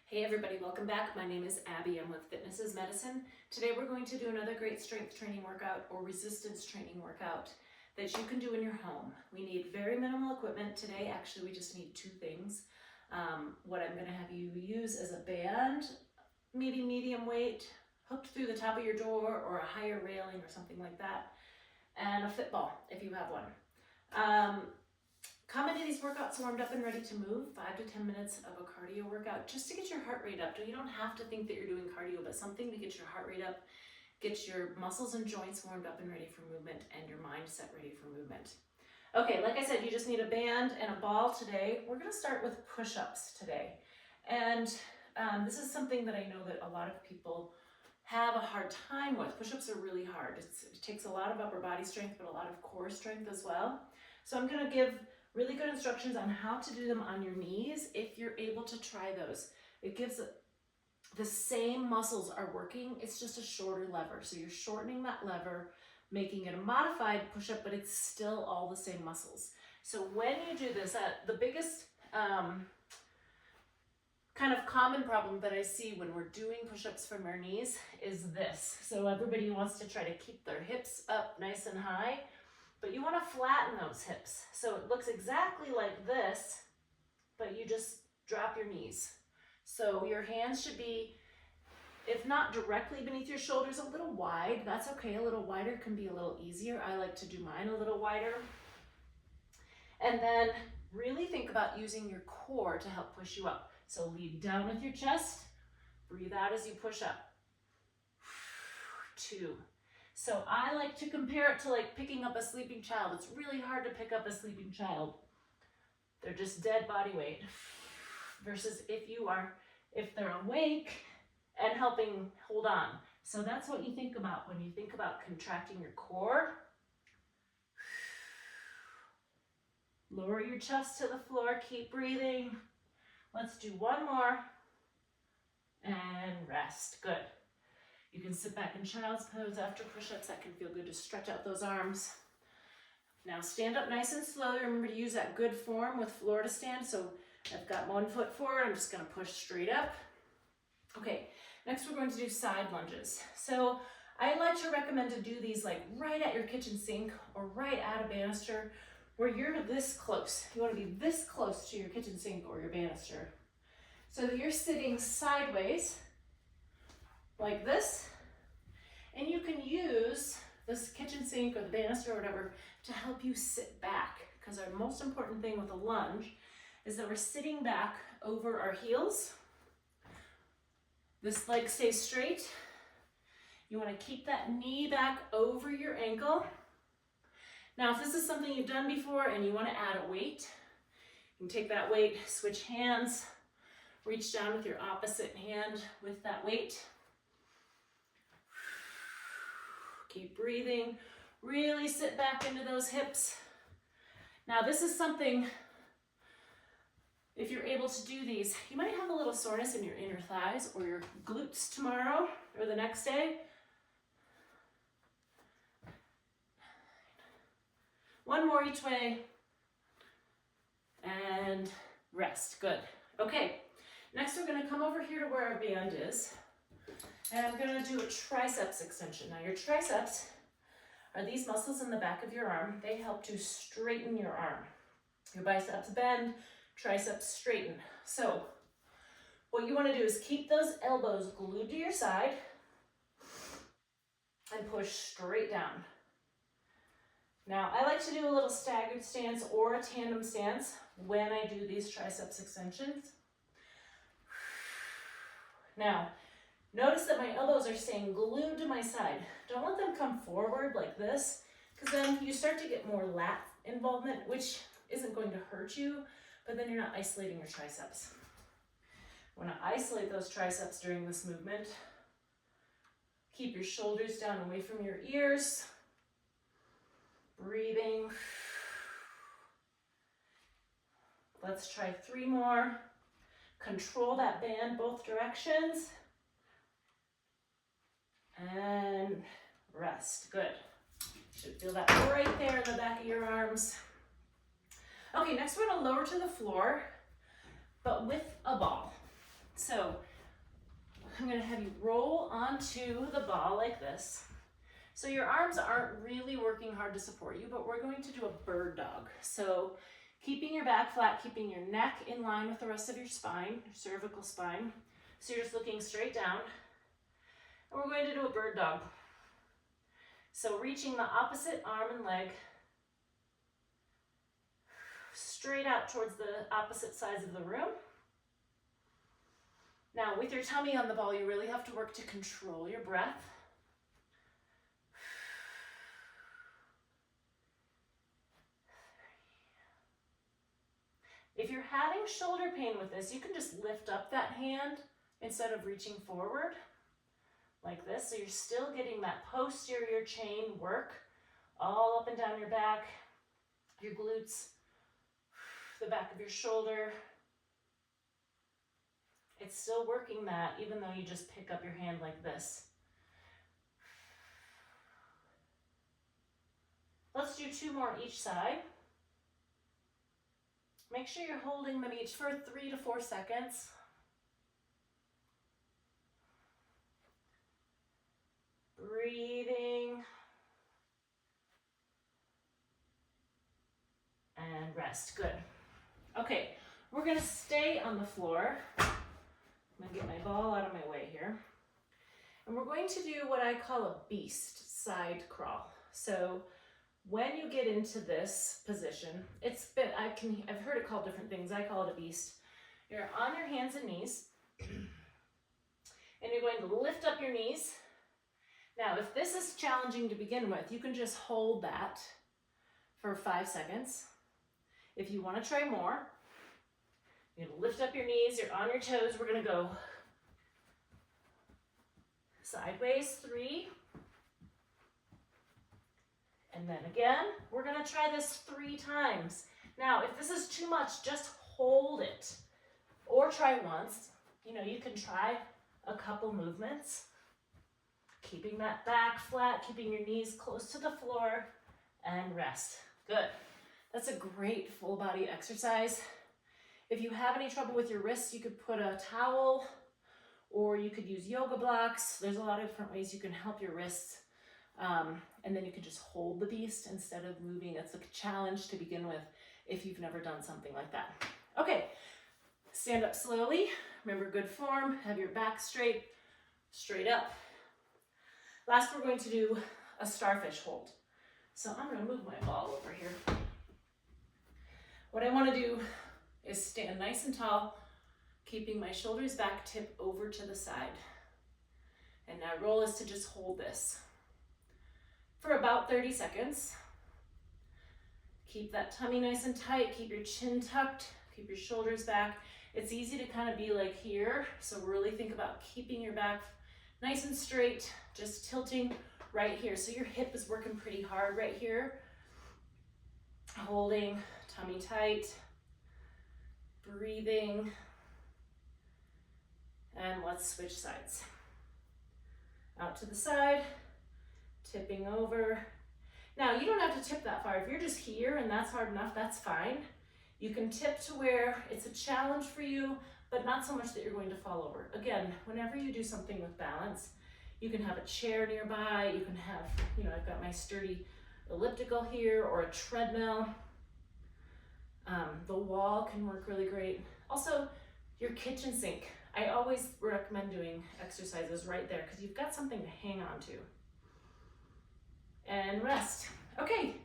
Hey everybody, welcome back. My name is Abby. I'm with Fitness is Medicine. Today we're going to do another great strength training workout or resistance training workout that you can do in your home. We need very minimal equipment today. Actually, we just need two things. What I'm going to have you use is a band, maybe medium weight, hooked through the top of your door or a higher railing or something like that, and a fit ball if you have one. Come into these workouts warmed up and ready to move, 5 to 10 minutes of a cardio workout just to get your heart rate up. You don't have to think that you're doing cardio, but something to get your heart rate up, get your muscles and joints warmed up and ready for movement, and your mindset ready for movement. Okay, like I said, you just need a band and a ball today. We're gonna start with push-ups today. And this is something that I know that a lot of people have a hard time with. Push-ups are really hard. It takes a lot of upper body strength, but a lot of core strength as well. So I'm gonna give really good instructions on how to do them on your knees if you're able to try those. It gives the same muscles are working, it's just a shorter lever. So you're shortening that lever, making it a modified push-up, but it's still all the same muscles. So when you do this, the biggest kind of common problem that I see when we're doing push-ups from our knees is this. So everybody wants to try to keep their hips up nice and high, but you want to flatten those hips. So it looks exactly like this, but you just drop your knees. So your hands should be, if not directly beneath your shoulders, a little wide. That's okay, a little wider can be a little easier. I like to do mine a little wider. And then really think about using your core to help push you up. So lead down with your chest, breathe out as you push up. 2. So I like to compare it to like picking up a sleeping child. It's really hard to pick up a sleeping child. They're just dead body weight. Versus if they're awake and helping hold on. So that's what you think about when you think about contracting your core. Lower your chest to the floor, keep breathing. Let's do one more. And rest, good. You can sit back in child's pose after push-ups. That can feel good to stretch out those arms. Now stand up nice and slowly. Remember to use that good form with floor to stand. So I've got one foot forward. I'm just gonna push straight up. Okay, next we're going to do side lunges. So I like to recommend to do these like right at your kitchen sink or right at a banister where you're this close. You wanna be this close to your kitchen sink or your banister. So that you're sitting sideways like this, and you can use this kitchen sink or the banister or whatever to help you sit back, because our most important thing with a lunge is that we're sitting back over our heels. This leg stays straight. You want to keep that knee back over your ankle. Now if this is something you've done before and you want to add a weight, you can take that weight, switch hands, reach down with your opposite hand with that weight. Keep breathing, really sit back into those hips. Now this is something, if you're able to do these, you might have a little soreness in your inner thighs or your glutes tomorrow or the next day. One more each way, and rest, good. Okay, next we're gonna come over here to where our band is. And I'm gonna do a triceps extension. Now your triceps are these muscles in the back of your arm. They help to straighten your arm. Your biceps bend, triceps straighten. So what you wanna do is keep those elbows glued to your side and push straight down. Now I like to do a little staggered stance or a tandem stance when I do these triceps extensions. Now, notice that my elbows are staying glued to my side. Don't let them come forward like this, because then you start to get more lat involvement, which isn't going to hurt you, but then you're not isolating your triceps. You want to isolate those triceps during this movement. Keep your shoulders down away from your ears. Breathing. Let's try 3 more. Control that band both directions. And rest, good. Should feel that right there in the back of your arms. Okay, next we're gonna lower to the floor, but with a ball. So I'm gonna have you roll onto the ball like this. So your arms aren't really working hard to support you, but we're going to do a bird dog. So keeping your back flat, keeping your neck in line with the rest of your spine, your cervical spine. So you're just looking straight down. And we're going to do a bird dog. So reaching the opposite arm and leg straight out towards the opposite sides of the room. Now with your tummy on the ball, you really have to work to control your breath. If you're having shoulder pain with this, you can just lift up that hand instead of reaching forward like this. So you're still getting that posterior chain work all up and down your back, your glutes, the back of your shoulder. It's still working that even though you just pick up your hand like this. Let's do 2 more each side. Make sure you're holding them each for 3 to 4 seconds. Breathing. And rest. Good. Okay, we're going to stay on the floor. I'm going to get my ball out of my way here. And we're going to do what I call a beast side crawl. So when you get into this position, I've heard it called different things. I call it a beast. You're on your hands and knees, and you're going to lift up your knees. Now, if this is challenging to begin with, you can just hold that for 5 seconds. If you want to try more, you're going to lift up your knees, you're on your toes. We're going to go sideways 3. And then again, we're gonna try this 3 times. Now, if this is too much, just hold it or try once. You can try a couple movements, keeping that back flat, keeping your knees close to the floor, and rest. Good. That's a great full body exercise. If you have any trouble with your wrists, you could put a towel or you could use yoga blocks. There's a lot of different ways you can help your wrists. And then you can just hold the beast instead of moving. It's a challenge to begin with if you've never done something like that. Okay, stand up slowly. Remember, good form. Have your back straight up. Last, we're going to do a starfish hold. So I'm going to move my ball over here. What I want to do is stand nice and tall, keeping my shoulders back, tip over to the side. And now roll is to just hold this for about 30 seconds. Keep that tummy nice and tight, keep your chin tucked, keep your shoulders back. It's easy to kind of be like here, so really think about keeping your back nice and straight, just tilting right here. So your hip is working pretty hard right here. Holding, tummy tight, breathing, and let's switch sides. Out to the side, tipping over. Now, you don't have to tip that far. If you're just here and that's hard enough, that's fine. You can tip to where it's a challenge for you, but not so much that you're going to fall over. Again, whenever you do something with balance, you can have a chair nearby, you can have, I've got my sturdy elliptical here or a treadmill. The wall can work really great. Also, your kitchen sink. I always recommend doing exercises right there because you've got something to hang on to. And rest. Okay,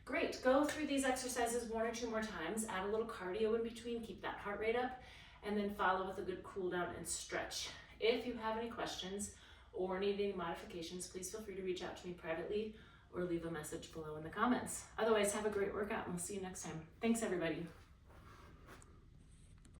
great. Go through these exercises 1 or 2 more times. Add a little cardio in between. Keep that heart rate up. And then follow with a good cool down and stretch. If you have any questions or need any modifications, please feel free to reach out to me privately or leave a message below in the comments. Otherwise, have a great workout and we'll see you next time. Thanks, everybody.